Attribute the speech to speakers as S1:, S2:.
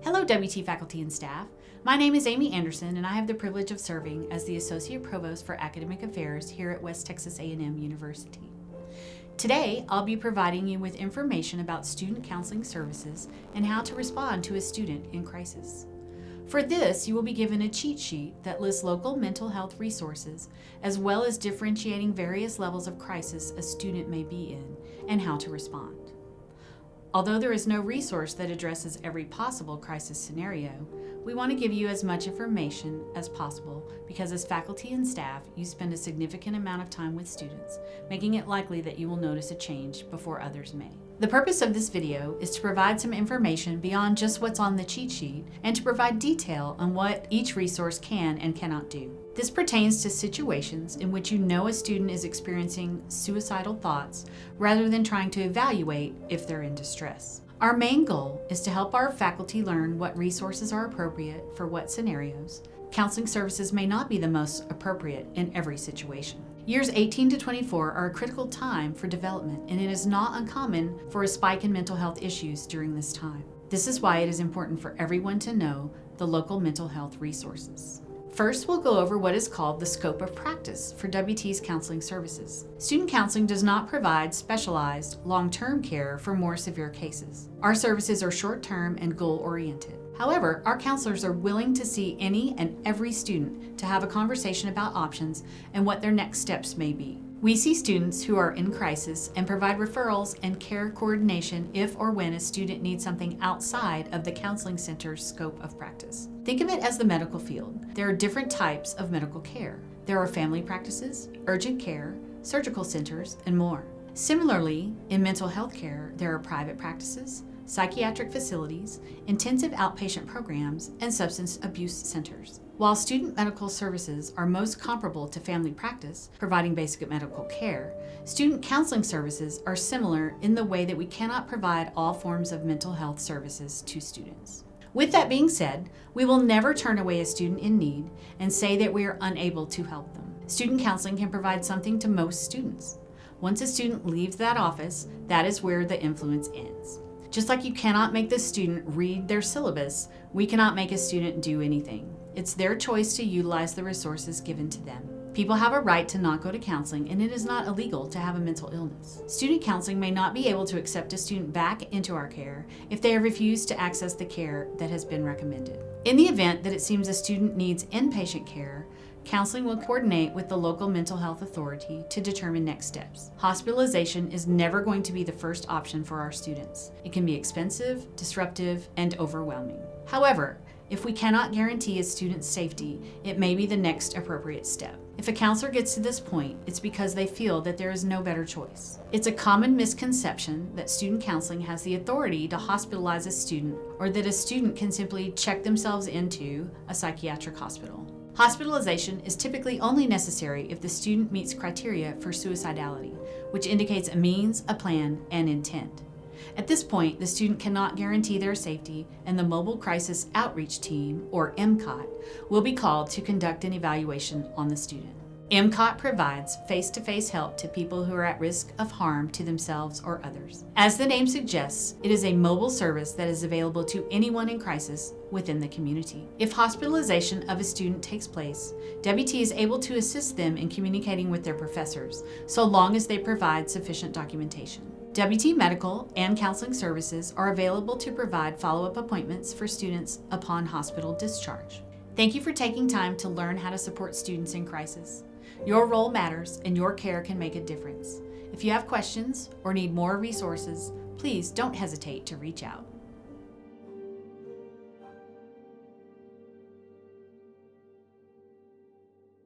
S1: Hello, WT faculty and staff. My name is Amy Anderson, and I have the privilege of serving as the Associate Provost for Academic Affairs here at West Texas A&M University. Today, I'll be providing you with information about student counseling services and how to respond to a student in crisis. For this, you will be given a cheat sheet that lists local mental health resources, as well as differentiating various levels of crisis a student may be in and how to respond. Although there is no resource that addresses every possible crisis scenario, we want to give you as much information as possible because as faculty and staff, you spend a significant amount of time with students, making it likely that you will notice a change before others may. The purpose of this video is to provide some information beyond just what's on the cheat sheet and to provide detail on what each resource can and cannot do. This pertains to situations in which you know a student is experiencing suicidal thoughts rather than trying to evaluate if they're in distress. Our main goal is to help our faculty learn what resources are appropriate for what scenarios. Counseling services may not be the most appropriate in every situation. Years 18 to 24 are a critical time for development, and it is not uncommon for a spike in mental health issues during this time. This is why it is important for everyone to know the local mental health resources. First, we'll go over what is called the scope of practice for WT's counseling services. Student counseling does not provide specialized long-term care for more severe cases. Our services are short-term and goal-oriented. However, our counselors are willing to see any and every student to have a conversation about options and what their next steps may be. We see students who are in crisis and provide referrals and care coordination if or when a student needs something outside of the counseling center's scope of practice. Think of it as the medical field. There are different types of medical care. There are family practices, urgent care, surgical centers, and more. Similarly, in mental health care, there are private practices, psychiatric facilities, intensive outpatient programs, and substance abuse centers. While student medical services are most comparable to family practice, providing basic medical care, student counseling services are similar in the way that we cannot provide all forms of mental health services to students. With that being said, we will never turn away a student in need and say that we are unable to help them. Student counseling can provide something to most students. Once a student leaves that office, that is where the influence ends. Just like you cannot make the student read their syllabus, we cannot make a student do anything. It's their choice to utilize the resources given to them. People have a right to not go to counseling, and it is not illegal to have a mental illness. Student counseling may not be able to accept a student back into our care if they have refused to access the care that has been recommended. In the event that it seems a student needs inpatient care, counseling will coordinate with the local mental health authority to determine next steps. Hospitalization is never going to be the first option for our students. It can be expensive, disruptive, and overwhelming. However, if we cannot guarantee a student's safety, it may be the next appropriate step. If a counselor gets to this point, it's because they feel that there is no better choice. It's a common misconception that student counseling has the authority to hospitalize a student or that a student can simply check themselves into a psychiatric hospital. Hospitalization is typically only necessary if the student meets criteria for suicidality, which indicates a means, a plan, and intent. At this point, the student cannot guarantee their safety, and the Mobile Crisis Outreach Team, or MCOT, will be called to conduct an evaluation on the student. MCOT provides face-to-face help to people who are at risk of harm to themselves or others. As the name suggests, it is a mobile service that is available to anyone in crisis within the community. If hospitalization of a student takes place, WT is able to assist them in communicating with their professors, so long as they provide sufficient documentation. WT medical and counseling services are available to provide follow-up appointments for students upon hospital discharge. Thank you for taking time to learn how to support students in crisis. Your role matters and your care can make a difference. If you have questions or need more resources, please don't hesitate to reach out.